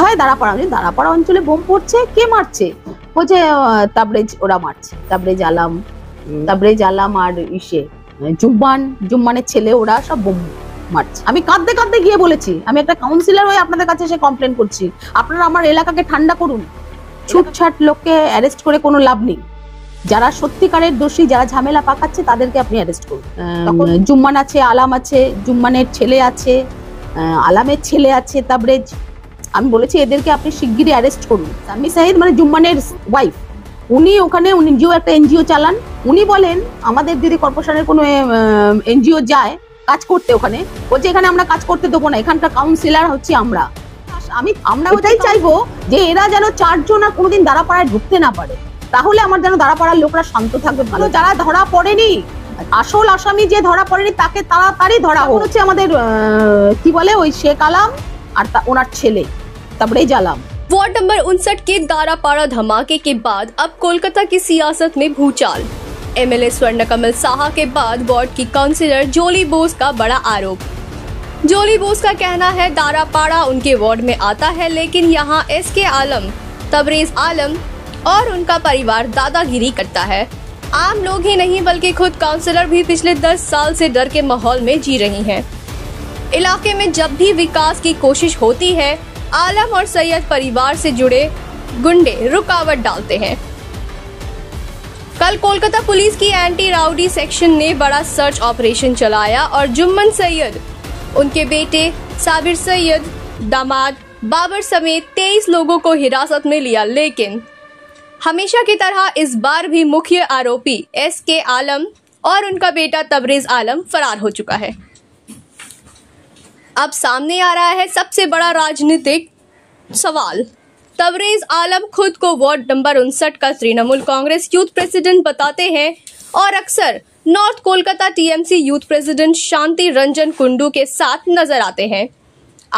কোথায় দাঁড়াপাড়া, দাঁড়াপাড়া অঞ্চলে বোম পড়ছে, কে মারছে? বলছে তাবরেজ ওরা মারছে, তাবরেজ আলাম আর জুম্মানের ছেলে, ওরা সব বোম মারছে। আমি কাঁদতে কাঁদতে গিয়ে বলেছি, আমি একটা কাউন্সিলর হয়ে আপনাদের কাছে এসে কমপ্লেন করছি, আপনারা আমার এলাকাকে ঠান্ডা করুন। ছুটছাট লোককে অ্যারেস্ট করে কোনো লাভ নেই। যারা সত্যিকারের দোষী, যারা ঝামেলা পাকাচ্ছে, তাদেরকে আপনি অ্যারেস্ট করুন। জুম্মান আছে, আলাম আছে, জুম্মানের ছেলে আছে, আলামের ছেলে আছে, তাবরেজ। আমি বলেছি এদেরকে আপনি শিগগিরই অ্যারেস্ট করুন। সামি সাহিদ মানে জুম্মানের ওয়াইফ, উনি ওখানে একটা এনজিও চালান। উনি বলেন আমাদের যদি কর্পোরেশনের কোনো এনজিও যায় কাজ করতে, ওখানে বলছে এখানে আমরা কাজ করতে দেবো না, এখানকার কাউন্সিলর হচ্ছে আমরা। আমরা ওটাই চাইবো যে এরা যেন 4 জন আর কোনোদিন দাঁড়াপাড়ায় ঢুকতে না পারে, তাহলে আমার যেন দাঁড়াপাড়ার লোকরা শান্ত থাকবে। ভালো, যারা ধরা পড়েনি, আসল আসামি যে ধরা পড়েনি তাকে তাড়াতাড়ি ধরা হচ্ছে। আমাদের কি বলে ওই শেখ আলম আর ওনার ছেলে তাবরেজ আলম। वार्ड नंबर 59 के दारापाड़ा धमाके के बाद अब कोलकाता की सियासत में भूचाल। एमएलए स्वर्णकमल साहा के बाद वार्ड की काउंसिलर जोली बोस का बड़ा आरोप। जोली बोस का कहना है दारापाड़ा उनके वार्ड में आता है, लेकिन यहाँ एसके आलम, तबरेज आलम और उनका परिवार दादागिरी करता है। आम लोग ही नहीं बल्कि खुद काउंसिलर भी पिछले 10 साल से डर के माहौल में जी रही हैं। इलाके में जब भी विकास की कोशिश होती है, आलम और सैयद परिवार से जुड़े गुंडे रुकावट डालते हैं। कल कोलकाता पुलिस की एंटी राउडी सेक्शन ने बड़ा सर्च ऑपरेशन चलाया और जुम्मन सैयद, उनके बेटे साबिर सैयद, दामाद बाबर समेत 23 लोगों को हिरासत में लिया। लेकिन हमेशा की तरह इस बार भी मुख्य आरोपी एसके आलम और उनका बेटा तबरेज आलम फरार हो चुका है। अब सामने आ रहा है सबसे बड़ा राजनीतिक सवाल। तबरेज आलम खुद को वार्ड नंबर 59 का तृणमूल कांग्रेस यूथ प्रेसिडेंट बताते हैं और अक्सर North Kolkata TMC youth president Shanti Ranjan Kundu के साथ नजर आते हैं।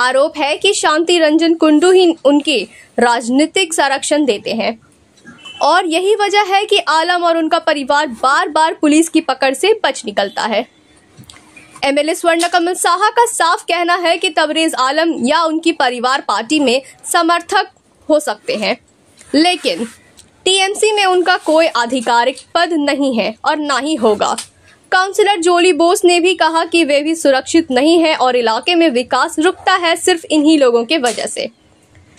आरोप है कि शांति रंजन कुंडू ही उनकी राजनीतिक संरक्षण देते हैं और यही वजह है कि आलम और उनका परिवार बार बार पुलिस की पकड़ से बच निकलता है। एमएलए स्वर्णकमल साहा का साफ कहना है कि तबरेज आलम या उनकी परिवार पार्टी में समर्थक हो सकते हैं, लेकिन टीएमसी में उनका कोई आधिकारिक पद नहीं है और ना ही होगा। काउंसिलर जोली बोस ने भी कहा कि वे भी सुरक्षित नहीं है और इलाके में विकास रुकता है सिर्फ इन्हीं लोगों के वजह से।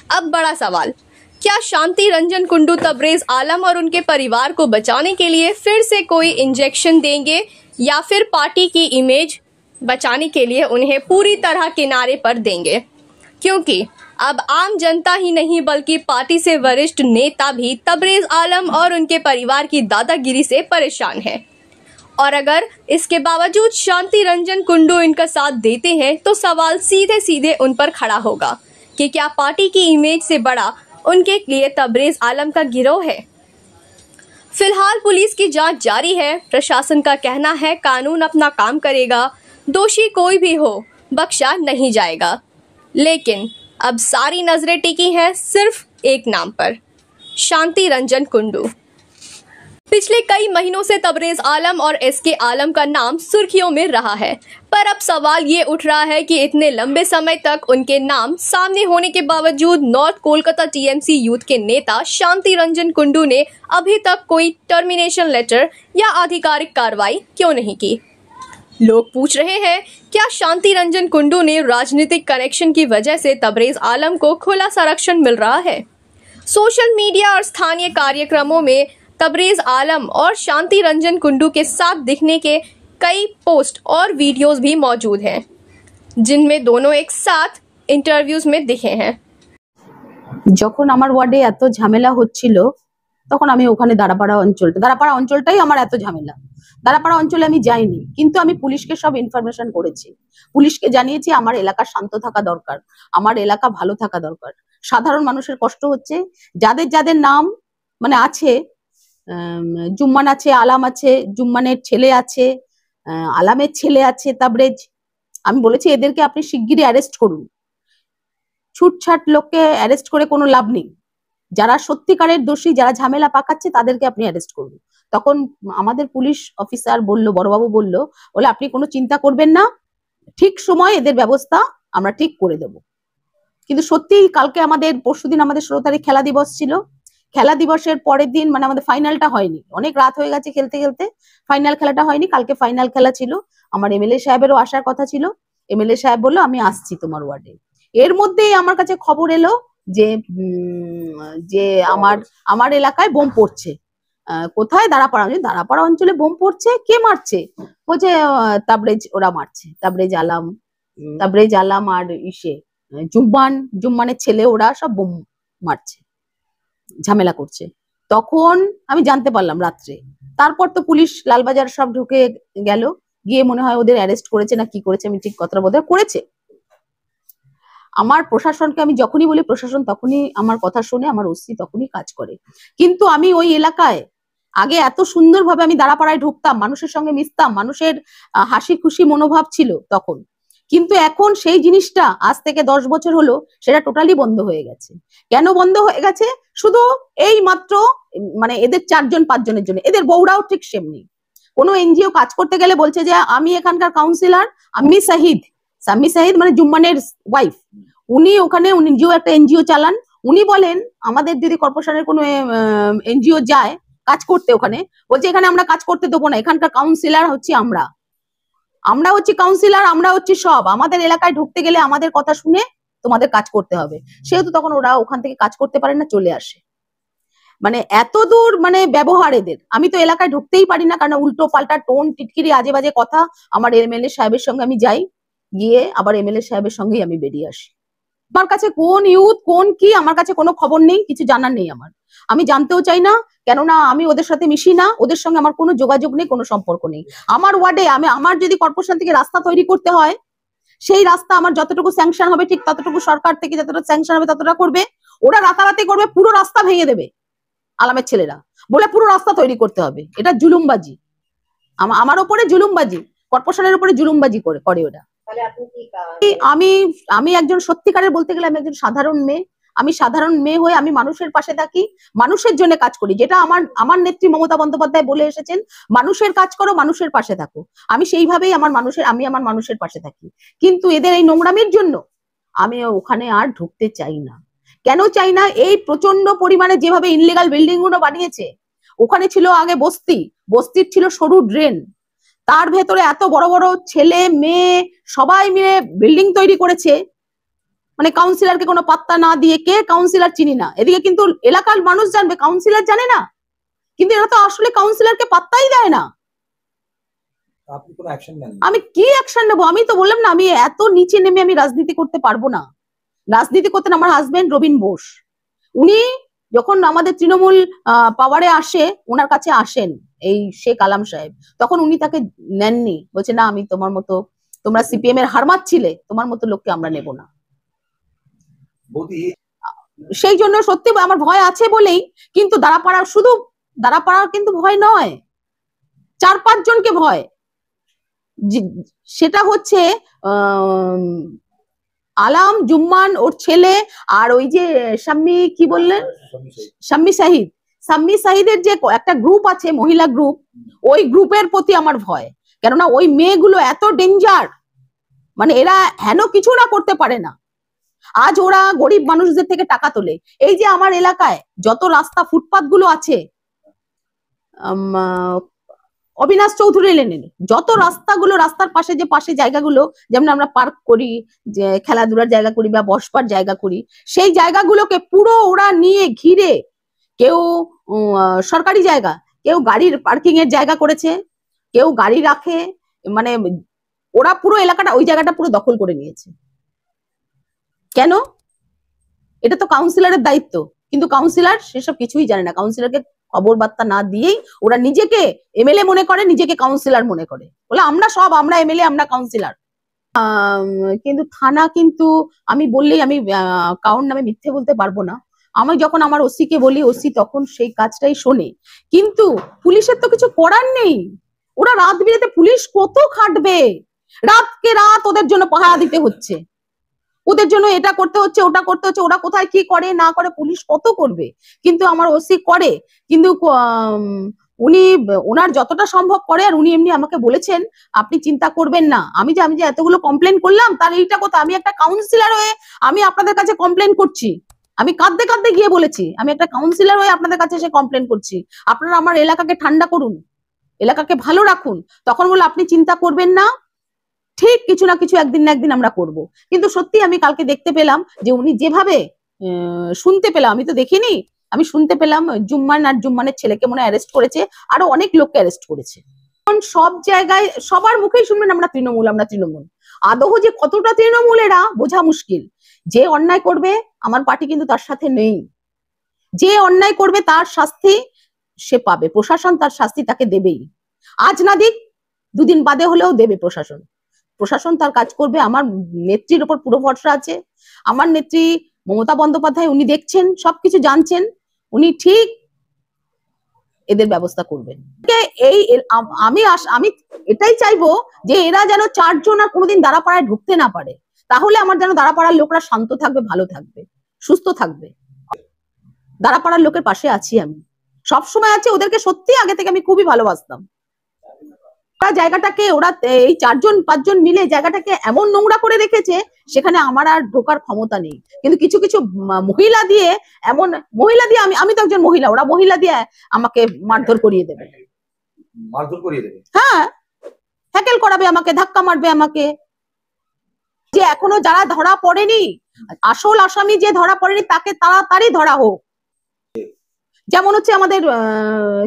अब बड़ा सवाल, क्या शांति रंजन कुंडू तबरेज आलम और उनके परिवार को बचाने के लिए फिर से कोई इंजेक्शन देंगे या फिर पार्टी की इमेज बचाने के लिए उन्हें पूरी तरह किनारे पर देंगे? क्योंकि अब आम जनता ही नहीं बल्कि पार्टी से वरिष्ठ नेता भी तबरेज आलम और उनके परिवार की दादागिरी से परेशान है। और अगर इसके बावजूद शांति रंजन कुंडू इनका साथ देते हैं तो सवाल सीधे सीधे उन पर खड़ा होगा कि क्या पार्टी की इमेज से बड़ा उनके लिए तबरेज आलम का गिरोह है। फिलहाल पुलिस की जांच जारी है। प्रशासन का कहना है कानून अपना काम करेगा, दोषी कोई भी हो बख्शा नहीं जाएगा। लेकिन अब सारी नजरें टिकी हैं सिर्फ एक नाम पर, शांति रंजन कुंडू। पिछले कई महीनों से तबरेज आलम और एसके आलम का नाम सुर्खियों में रहा है, पर अब सवाल ये उठ रहा है कि इतने लंबे समय तक उनके नाम सामने होने के बावजूद नॉर्थ कोलकाता टीएमसी यूथ के नेता शांति रंजन कुंडू ने अभी तक कोई टर्मिनेशन लेटर या आधिकारिक कार्रवाई क्यों नहीं की। लोग पूछ रहे हैं, क्या शांति रंजन कुंडू ने राजनीतिक कनेक्शन की वजह से तबरेज आलम को खुला संरक्षण मिल रहा है? सोशल मीडिया और स्थानीय कार्यक्रमों में तबरेज आलम और शांति रंजन कुंडू के साथ दिखने के कई पोस्ट और वीडियोस भी मौजूद हैं, जिनमें दोनों एक साथ इंटरव्यूज में दिखे हैं। যখন আমার ওয়ার্ডে এত ঝামেলা হচ্ছিল তখন আমি ওখানে দাঁড়াপাড়া অঞ্চলটাই আমার এত ঝামেলা। দাঁড়াপাড়া অঞ্চলে আমি যাইনি, কিন্তু আমি পুলিশকে সব ইনফরমেশন করেছি। পুলিশকে জানিয়েছি আমার এলাকা শান্ত থাকা দরকার, আমার এলাকা ভালো থাকা দরকার। সাধারণ মানুষের কষ্ট হচ্ছে। যাদের যাদের নাম মানে আছে, জুম্মান আছে, আলাম আছে, জুম্মানের ছেলে আছে, আলামের ছেলে আছে, তাবরেজ। আমি বলেছি এদেরকে আপনি শিগগিরই অ্যারেস্ট করুন। ছুটছাট লোককে অ্যারেস্ট করে কোনো লাভ নেই। যারা সত্যিকারের দোষী, যারা ঝামেলা পাকাচ্ছে, তাদেরকে আপনি অ্যারেস্ট করুন। তখন আমাদের পুলিশ অফিসার বলল, বড়বাবু বলল, বলে আপনি কোনো চিন্তা করবেন না, ঠিক সময় এদের ব্যবস্থা আমরা ঠিক করে দেব। কিন্তু সত্যি কালকে আমাদের পরশুদিন আমাদের 16 তারিখ খেলা দিবস ছিল। খেলা দিবসের পরের দিন মানে আমাদের ফাইনালটা হয়নি, অনেক রাত হয়ে গেছে খেলতে খেলতে, ফাইনাল খেলাটা হয়নি। কালকে ফাইনাল খেলা ছিল, আমার এমএলএ সাহেবেরও আসার কথা ছিল। এমএলএ সাহেব বললো আমি আসছি তোমার ওয়ার্ডে। এর মধ্যেই আমার কাছে খবর এলো যে যে আমার আমার এলাকায় বোম পড়ছে। কোথায়? দাঁড়াপাড়া অঞ্চলে বোম পড়ছে। কে মারছে? বলছে তাবরেজ ওরা মারছে, তাবরেজ আলাম আর জুম্মানের ছেলে, ওরা সব বোম মারছে, ঝামেলা করছে। তখন আমি জানতে পারলাম রাত্রে। তারপর তো পুলিশ লালবাজার সব ঢুকে গেল, গিয়ে মনে হয় ওদের অ্যারেস্ট করেছে না কি করেছে, আমি ঠিক কথা বোধহয় করেছে। আমার প্রশাসনকে আমি যখনই বলি প্রশাসন তখনই আমার কথা শুনে, আমার ওসি তখনই কাজ করে। কিন্তু আমি ওই এলাকায় আগে এত সুন্দরভাবে আমি দাঁড়াপাড়ায় ঢুকতাম, মানুষের সঙ্গে মিশতাম, মানুষের হাসি খুশি মনোভাব ছিল তখন। কিন্তু এখন সেই জিনিসটা আজ থেকে 10 বছর হলো, সেটা টোটালি বন্ধ হয়ে গেছে। কেন বন্ধ হয়ে গেছে? শুধু এই মাত্র মানে এদের 4-5 জনের জন্য। এদের বউরাও ঠিক সেমনি। কোনো এনজিও কাজ করতে গেলে বলছে যে আমি এখানকার কাউন্সিলর সাম্মি শাহিদ মানে জুম্মানের ওয়াইফ, উনি ওখানে নিজেও একটা এনজিও চালান। উনি বলেন আমাদের যদি কর্পোরেশনের কোনো এনজিও যায় কাজ করতে, ওখানে বলছে এখানে আমরা কাজ করতে দেবো না, এখানকার কাউন্সিলর হচ্ছে আমরা হচ্ছি কাউন্সিলর, আমরা হচ্ছি সব, আমাদের এলাকায় ঢুকতে গেলে আমাদের কথা শুনে তোমাদের কাজ করতে হবে। সেহেতু তখন ওরা ওখান থেকে কাজ করতে পারে না, চলে আসে। মানে এত দূর মানে ব্যবহার এদের। আমি তো এলাকায় ঢুকতেই পারি না, কারণ উল্টো পাল্টা টোন, টিটকিরি, আজে বাজে কথা। আমার এমএলএ সাহেবের সঙ্গে আমি যাই, গিয়ে আবার এমএলএ সাহেবের সঙ্গেই আমি বেরিয়ে আসি। আমার কাছে কোন ইউথ কোন কি আমার কাছে কোনো খবর নেই, কিছু জানার নেই আমার। আমি জানতেও চাই না, কেননা আমি ওদের সাথে মিশি না, ওদের সঙ্গে আমার কোনো যোগাযোগ নেই, কোনো সম্পর্ক নেই। আমার ওয়ার্ডে আমার যদি কর্পোরেশন থেকে রাস্তা তৈরি করতে হয়, সেই রাস্তা আমার যতটুকু স্যাংশন হবে ঠিক ততটুকু সরকার থেকে যতটা স্যাংশন হবে ততটা করবে। ওরা রাতারাতি করবে, পুরো রাস্তা ভেঙে দেবে আলামের ছেলেরা, বলে পুরো রাস্তা তৈরি করতে হবে। এটা জুলুমবাজি, আমার ওপরে জুলুমবাজি, কর্পোরেশনের উপরে জুলুমবাজি করে ওরা। আমি একজন সত্যিকারের বলতে গেলে আমি একজন সাধারণ মেয়ে। আমি সাধারণ মেয়ে হয়ে আমি মানুষের পাশে থাকি, মানুষের জন্য কাজ করি, যেটা আমার নেত্রী মমতা বন্দ্যোপাধ্যায় বলে এসেছেন, মানুষের কাজ করো, মানুষের পাশে থাকো। আমি সেইভাবেই আমার মানুষের পাশে থাকি। কিন্তু এদের এই নোংরামির জন্য আমি ওখানে আর ঢুকতে চাই না। কেন চাই না? এই প্রচন্ড পরিমাণে যেভাবে ইনলিগাল বিল্ডিং গুলো বানিয়েছে। ওখানে ছিল আগে বস্তির ছিল সরু ড্রেন, তার ভেতরে এত বড় বড় ছেলে মেয়ে সবাই মিলে বিল্ডিং তৈরি করেছে। মানে কাউন্সিলরকে কোনো পাত্তা না দিয়ে, কে কাউন্সিলর চিনি না, এদিকে কিন্তু এলাকার মানুষ জানবে, কাউন্সিলর জানে না। কিন্তু এরা তো আসলে কাউন্সিলরকে পাত্তাই দেয় না। আমি কি অ্যাকশন নেবো? আমি তো বললাম না, আমি এত নিচে নেমে আমি রাজনীতি করতে পারবো না। রাজনীতি করতেন আমার হাজবেন্ড রবীন বোস। উনি যখন আমাদের তৃণমূল পাওয়ারে আসে, ওনার কাছে আসেন এই শেখ আলম সাহেব, তখন উনি তাকে নেননি, বলছে না আমি তোমার মতো, তোমরা সিপিএম এর হারমাত ছিলে, তোমার মতো লোককে আমরা নেব না। সেই জন্য সত্যি আমার ভয় আছে বলেই, কিন্তু দাঁড়াপাড়ার কিন্তু ভয় নয়, 4-5 জনকে ভয়। সেটা হচ্ছে আলাম, জুম্মান ওর ছেলে, আর ওই যে শাম্মী, কি বললেন, শাম্মী শাহিদের যে একটা গ্রুপ আছে, মহিলা গ্রুপ, ওই গ্রুপের প্রতি আমার ভয়। কেননা ওই মেয়েগুলো এত ডেঞ্জার, মানে এরা হেন কিছু না করতে পারে না। আজ ওরা গরিব মানুষদের থেকে টাকা তোলে। এই যে আমার এলাকায় যত রাস্তা ফুটপাত গুলো আছে, অবিনাশ চৌধুরী লেনের যত রাস্তাগুলো, রাস্তার পাশে জায়গাগুলো, যেমন আমরা পার্ক করি, যে খেলাধুলার জায়গা করি বা বসবার জায়গা করি, সেই জায়গাগুলোকে পুরো ওরা নিয়ে ঘিরে, কেউ সরকারি জায়গা, কেউ গাড়ির পার্কিং এর জায়গা করেছে, কেউ গাড়ি রাখে, মানে ওরা পুরো এলাকাটা, ওই জায়গাটা পুরো দখল করে নিয়েছে। কেন? এটা তো কাউন্সিলরের দায়িত্ব, কিন্তু কাউন্সিলর সেসব কিছুই জানে না। কাউন্সিলরকে খবর বার্তা না দিয়েই ওরা নিজেকে এমএলএ মনে করে, নিজেকে কাউন্সিলর মনে করে, বলে আমরা এমএলএ, আমরা কাউন্সিলর। কিন্তু থানা, কিন্তু আমি বললেই আমি কাউর নামে মিথ্যে বলতে পারবো না। আমি যখন আমার ওসি কে বলি, ওসি তখন সেই কাজটাই শোনে। কিন্তু পুলিশের তো কিছু করার নেই। ওরা রাত বিরেতে, পুলিশ কত খাটবে, রাতকে রাত ওদের জন্য পাহারা দিতে হচ্ছে, ওদের জন্য এটা করতে হচ্ছে, ওটা করতে হচ্ছে। ওরা কোথায় কি করে না করে পুলিশ কত করবে, কিন্তু আমার ওসি করে। কিন্তু উনি ওনার যতটা সম্ভব করে, আর উনি এমনি আমাকে বলেছেন আপনি চিন্তা করবেন না। আমি যে এতগুলো কমপ্লেন করলাম তার এইটা কথা, আমি একটা কাউন্সিলর হয়ে আমি আপনাদের কাছে কমপ্লেন করছি। আমি কাঁদতে কাঁদতে গিয়ে বলেছি আমি একটা কাউন্সিলর হয়ে আপনাদের কাছে এসে কমপ্লেন করছি, আপনারা আমার এলাকাকে ঠান্ডা করুন, এলাকাকে ভালো রাখুন। তখন বললো আপনি চিন্তা করবেন না, ঠিক কিছু না কিছু একদিন না একদিন আমরা করব। কিন্তু সত্যি আমি কালকে দেখতে পেলাম যে উনি যেভাবে শুনতে পেলাম, আমি তো দেখিনি, আমি শুনতে পেলাম জুম্মান আর জুম্মানের ছেলেকে মনে হয় অ্যারেস্ট করেছে, আরো অনেক লোককে অ্যারেস্ট করেছে। এখন সব জায়গায় সবার মুখেই শুনবেন আমরা তৃণমূল, আমরা তৃণমূল। আদৌ যে কতটা তৃণমূল এরা বোঝা মুশকিল। যে অন্যায় করবে আমার পার্টি কিন্তু তার সাথে নেই, যে অন্যায় করবে তার শাস্তি সে পাবে, প্রশাসন তার শাস্তি তাকে দেবেই। আজ না দিক দুদিন বাদে হলেও দেবে প্রশাসন, প্রশাসন তার কাজ করবে। আমার নেত্রীর ওপর পুরো ভরসা আছে। আমার নেত্রী মমতা বন্দ্যোপাধ্যায় উনি দেখছেন, সবকিছু জানছেন, উনি ঠিক এদের ব্যবস্থা করবেন। এই আমি এটাই চাইবো যে এরা যেন 4 জন আর কোনোদিন দাঁড়াপাড়ায় ঢুকতে না পারে, তাহলে আমার যেন দাঁড়াপাড়ার লোকরা শান্ত থাকবে, ভালো থাকবে, সুস্থ থাকবে। দাঁড়াপাড়ার লোকের পাশে আছি, আমি সবসময় আছি, ওদেরকে সত্যি আগে থেকে আমি খুবই ভালোবাসতাম। জায়গাটাকে ওরা এই 4 জন 5 জন মিলে জায়গাটাকে এমন নোংরা করে রেখেছে, সেখানে আমার আর ঢোকার ক্ষমতা নেই। কিন্তু কিছু কিছু মহিলা দিয়ে, এমন মহিলা দিয়ে, আমি তো একজন মহিলা, ওরা মহিলা দিয়ে আমাকে মারধর করিয়ে দেবে, মারধর করিয়ে দেবে। হ্যাঁ, হ্যাকেল করাবে আমাকে, ধাক্কা মারবে আমাকে। যে এখনো যারা ধরা পড়েনি, আসল আসামি যে ধরা পড়েনি তাকে তাড়াতাড়ি ধরা হোক। যেমন হচ্ছে আমাদের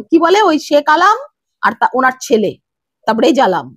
কি বলে ওই শেখ আলম আর ওনার ছেলে, তারপরে জালাম।